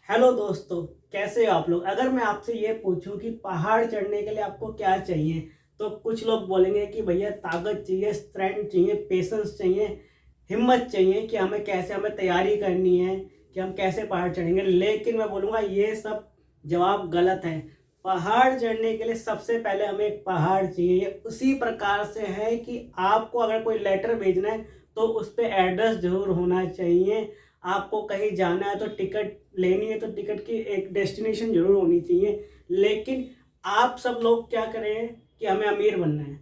Hello दोस्तों, कैसे हो आप लोग। अगर मैं आपसे ये पूछूं कि पहाड़ चढ़ने के लिए आपको क्या चाहिए, तो कुछ लोग बोलेंगे कि भैया ताकत चाहिए, स्ट्रेंथ चाहिए, पेशेंस चाहिए, हिम्मत चाहिए कि हमें तैयारी करनी है कि हम कैसे पहाड़ चढ़ेंगे। लेकिन मैं बोलूँगा ये सब जवाब गलत है। पहाड़ चढ़ने के लिए सबसे पहले हमें एक पहाड़ चाहिए। ये उसी प्रकार से है कि आपको अगर कोई लेटर भेजना है तो उस पर एड्रेस जरूर होना चाहिए। आपको कहीं जाना है तो टिकट लेनी है तो टिकट की एक डेस्टिनेशन जरूर होनी चाहिए। लेकिन आप सब लोग क्या करें कि हमें अमीर बनना है,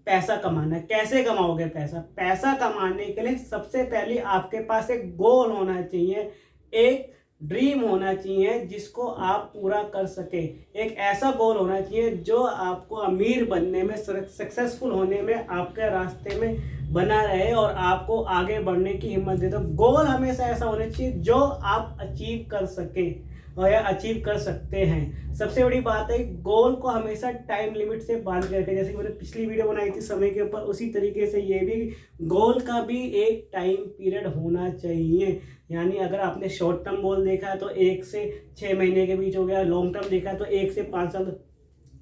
पैसा कमाना है। कैसे कमाओगे पैसा? पैसा कमाने के लिए सबसे पहले आपके पास एक गोल होना चाहिए, एक ड्रीम होना चाहिए जिसको आप पूरा कर सके। एक ऐसा गोल होना चाहिए जो आपको अमीर बनने में, सक्सेसफुल होने में आपके रास्ते में बना रहे और आपको आगे बढ़ने की हिम्मत दे। तो गोल हमेशा ऐसा होना चाहिए जो आप अचीव कर सके और या अचीव कर सकते हैं। सबसे बड़ी बात है, गोल को हमेशा टाइम लिमिट से बांध के रखें। जैसे कि मैंने पिछली वीडियो बनाई थी समय के ऊपर, उसी तरीके से ये भी गोल का भी एक टाइम पीरियड होना चाहिए। यानी अगर आपने शॉर्ट टर्म गोल देखा है तो 1 से 6 महीने के बीच हो गया, लॉन्ग टर्म देखा है तो 1 से 5 साल।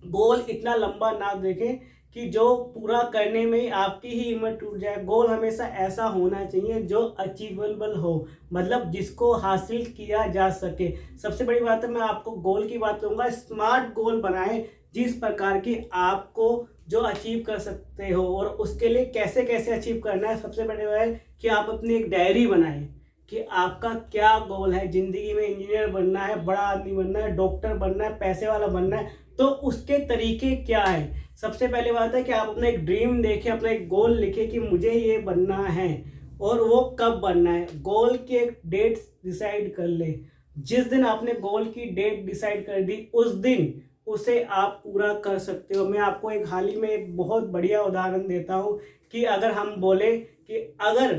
गोल इतना लंबा ना देखें कि जो पूरा करने में ही आपकी ही हिम्मत टूट जाए। गोल हमेशा ऐसा होना चाहिए जो अचीवेबल हो, मतलब जिसको हासिल किया जा सके। सबसे बड़ी बात है, मैं आपको गोल की बात करूंगा। स्मार्ट गोल बनाएं जिस प्रकार की आपको जो अचीव कर सकते हो, और उसके लिए कैसे कैसे अचीव करना है। सबसे बड़ी बात है कि आप अपनी एक डायरी बनाएं कि आपका क्या गोल है। जिंदगी में इंजीनियर बनना है, बड़ा आदमी बनना है, डॉक्टर बनना है, पैसे वाला बनना है, तो उसके तरीके क्या है। सबसे पहले बात है कि आप अपना एक ड्रीम देखें, अपना एक गोल लिखें कि मुझे ये बनना है और वो कब बनना है। गोल की एक डेट डिसाइड कर ले। जिस दिन आपने गोल की डेट डिसाइड कर दी उस दिन उसे आप पूरा कर सकते हो। मैं आपको एक हाल ही में एक बहुत बढ़िया उदाहरण देता हूँ कि अगर हम बोले कि अगर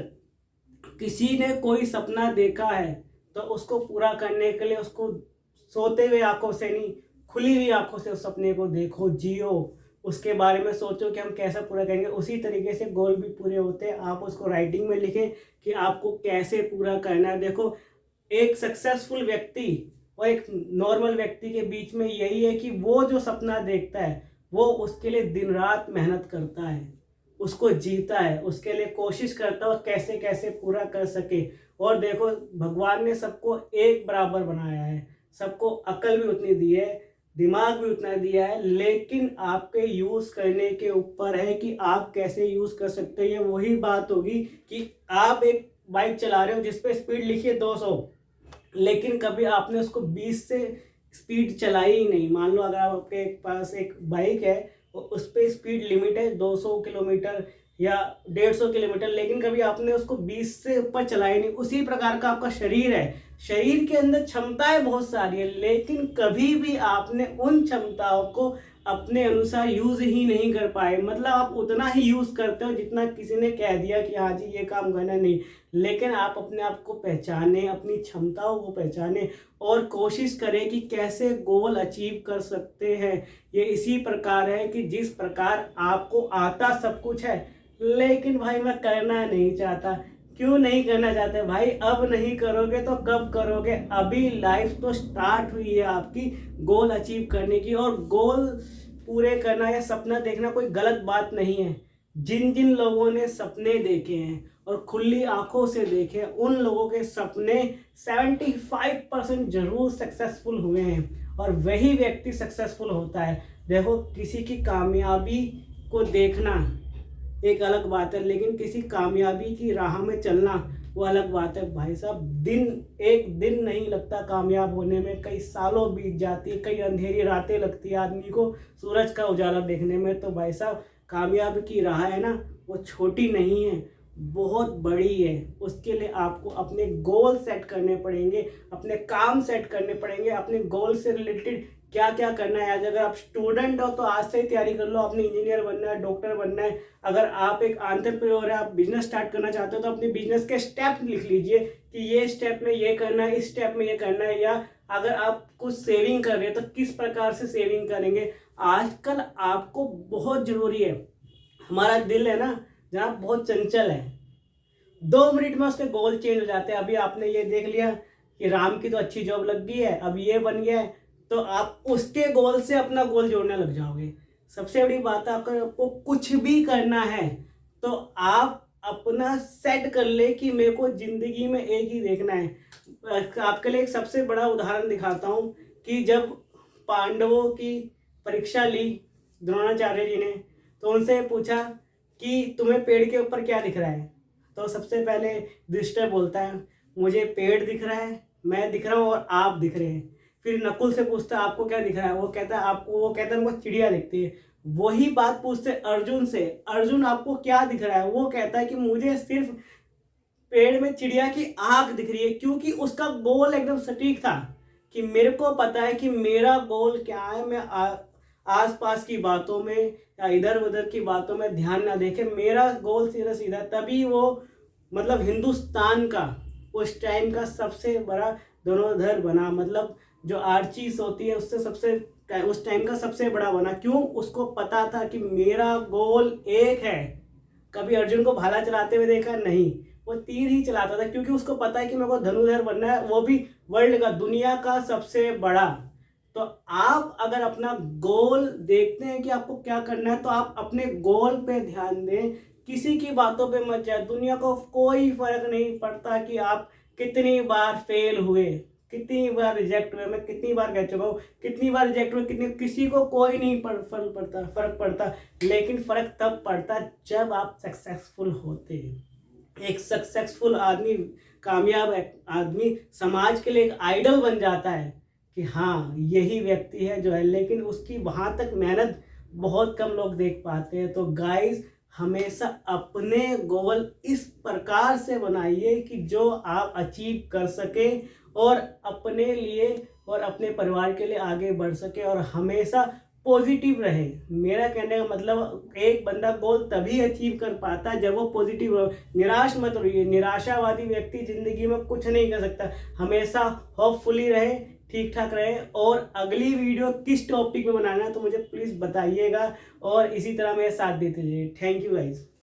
किसी ने कोई सपना देखा है तो उसको पूरा करने के लिए उसको सोते हुए आंखों से नहीं, खुली हुई आंखों से उस सपने को देखो, जियो, उसके बारे में सोचो कि हम कैसा पूरा करेंगे। उसी तरीके से गोल भी पूरे होते हैं। आप उसको राइटिंग में लिखें कि आपको कैसे पूरा करना है। देखो, एक सक्सेसफुल व्यक्ति और एक नॉर्मल व्यक्ति के बीच में यही है कि वो जो सपना देखता है वो उसके लिए दिन रात मेहनत करता है, उसको जीता है, उसके लिए कोशिश करता है कैसे कैसे पूरा कर सके। और देखो, भगवान ने सबको एक बराबर बनाया है, सबको अकल भी उतनी दी है, दिमाग भी उतना दिया है, लेकिन आपके यूज करने के ऊपर है कि आप कैसे यूज कर सकते हैं। ये वही बात होगी कि आप एक बाइक चला रहे हो जिस पे स्पीड लिखी है 200, लेकिन कभी आपने उसको 20 से स्पीड चलाई ही नहीं। मान लो अगर आपके पास एक बाइक है और उस पर स्पीड लिमिट है 200 किलोमीटर या 150 किलोमीटर, लेकिन कभी आपने उसको 20 से ऊपर चलाई नहीं। उसी प्रकार का आपका शरीर है, शरीर के अंदर क्षमताएं बहुत सारी है, लेकिन कभी भी आपने उन क्षमताओं को अपने अनुसार यूज ही नहीं कर पाए। मतलब आप उतना ही यूज करते हो जितना किसी ने कह दिया कि हाँ जी ये काम करना नहीं। लेकिन आप अपने आप को पहचाने, अपनी क्षमताओं को पहचाने और कोशिश करें कि कैसे गोल अचीव कर सकते हैं। ये इसी प्रकार है कि जिस प्रकार आपको आता सब कुछ है, लेकिन भाई मैं करना नहीं चाहता। क्यों नहीं करना चाहते भाई? अब नहीं करोगे तो कब करोगे? अभी लाइफ तो स्टार्ट हुई है आपकी गोल अचीव करने की। और गोल पूरे करना या सपना देखना कोई गलत बात नहीं है। जिन जिन लोगों ने सपने देखे हैं और खुली आंखों से देखे, उन लोगों के सपने 75% जरूर सक्सेसफुल हुए हैं और वही व्यक्ति सक्सेसफुल होता है। देखो, किसी की कामयाबी को देखना एक अलग बात है, लेकिन किसी कामयाबी की राह में चलना वो अलग बात है। भाई साहब, एक दिन नहीं लगता कामयाब होने में, कई सालों बीत जाती है, कई अंधेरी रातें लगती है आदमी को सूरज का उजाला देखने में। तो भाई साहब, कामयाबी की राह है ना, वो छोटी नहीं है, बहुत बड़ी है। उसके लिए आपको अपने गोल सेट करने पड़ेंगे, अपने काम सेट करने पड़ेंगे, अपने गोल से रिलेटेड क्या क्या करना है। आज अगर आप स्टूडेंट हो तो आज से ही तैयारी कर लो, आपने इंजीनियर बनना है, डॉक्टर बनना है। अगर आप एक एंटरप्रेन्योर है, आप बिजनेस स्टार्ट करना चाहते हो, तो अपने बिजनेस के स्टेप लिख लीजिए कि ये स्टेप में ये करना है, इस स्टेप में ये करना है। या अगर आप कुछ सेविंग कर रहे हैं तो किस प्रकार से सेविंग करेंगे। आजकल आपको बहुत जरूरी है, हमारा दिल है ना जहाँ बहुत चंचल है, 2 मिनट में उसके गोल चेंज हो जाते हैं। अभी आपने ये देख लिया कि राम की तो अच्छी जॉब लग गई है, अब ये बन गया है, तो आप उसके गोल से अपना गोल जोड़ने लग जाओगे। सबसे बड़ी बात है, आपको कुछ भी करना है तो आप अपना सेट कर ले कि मेरे को जिंदगी में एक ही देखना है। आपके लिए एक सबसे बड़ा उदाहरण दिखाता हूँ कि जब पांडवों की परीक्षा ली द्रोणाचार्य जी ने, तो उनसे पूछा कि तुम्हें पेड़ के ऊपर क्या दिख रहा है। तो सबसे पहले युधिष्ठिर बोलता है मुझे पेड़ दिख रहा है, मैं दिख रहा हूँ और आप दिख रहे हैं। फिर नकुल से पूछता है आपको क्या दिख रहा है, वो कहता है हमको चिड़िया दिखती है। वही बात पूछते अर्जुन से, अर्जुन आपको क्या दिख रहा है, वो कहता है कि मुझे सिर्फ पेड़ में चिड़िया की आंख दिख रही है, क्योंकि उसका गोल एकदम सटीक था कि मेरे को पता है कि मेरा गोल क्या है। मैं आसपास की बातों में या इधर उधर की बातों में ध्यान ना देके, मेरा गोल सीधा सीधा, तभी वो मतलब हिंदुस्तान का उस टाइम का सबसे बड़ा धनुर्धर बना। मतलब जो आर्चीज होती है उससे सबसे उस टाइम का सबसे बड़ा बना। क्यों? उसको पता था कि मेरा गोल एक है। कभी अर्जुन को भाला चलाते हुए देखा नहीं, वो तीर ही चलाता था, क्योंकि उसको पता है कि मेरे को धनुर्धर बनना है, वो भी वर्ल्ड का, दुनिया का सबसे बड़ा। तो आप अगर अपना गोल देखते हैं कि आपको क्या करना है, तो आप अपने गोल पे ध्यान दें, किसी की बातों पे मत जाए। दुनिया को कोई फर्क नहीं पड़ता कि आप कितनी बार फेल हुए, कितनी बार रिजेक्ट हुए। मैं कितनी बार कह चुका हूँ, कितनी बार रिजेक्ट हुए, कितनी, किसी को कोई नहीं फर्क पड़ता। लेकिन फर्क तब पड़ता जब आप सक्सेसफुल होते हैं। एक सक्सेसफुल आदमी, कामयाब आदमी समाज के लिए एक आइडल बन जाता है कि हाँ यही व्यक्ति है जो है, लेकिन उसकी वहाँ तक मेहनत बहुत कम लोग देख पाते हैं। तो गाइस, हमेशा अपने गोल इस प्रकार से बनाइए कि जो आप अचीव कर सके और अपने लिए और अपने परिवार के लिए आगे बढ़ सके और हमेशा पॉजिटिव रहे। मेरा कहने का मतलब, एक बंदा गोल तभी अचीव कर पाता है जब वो पॉजिटिव हो। निराश मत रहिए, निराशावादी व्यक्ति जिंदगी में कुछ नहीं कर सकता। हमेशा होपफुली रहे, ठीक ठाक रहे। और अगली वीडियो किस टॉपिक में बनाना है तो मुझे प्लीज़ बताइएगा, और इसी तरह मेरे साथ देते रहिए। Thank you guys.